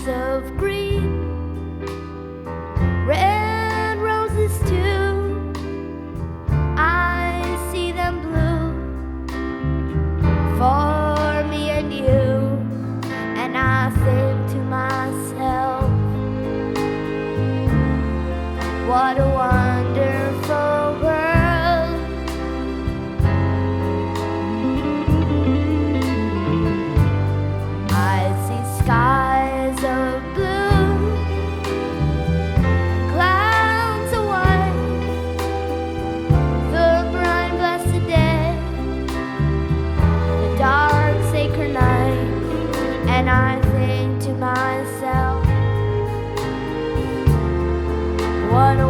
skies of green, red roses too. I see them blue for me and you, and I think to myself, what a wonderful world. Skies of blue, clouds of white, the bright blessed day, the dark sacred night, and I think to myself, what a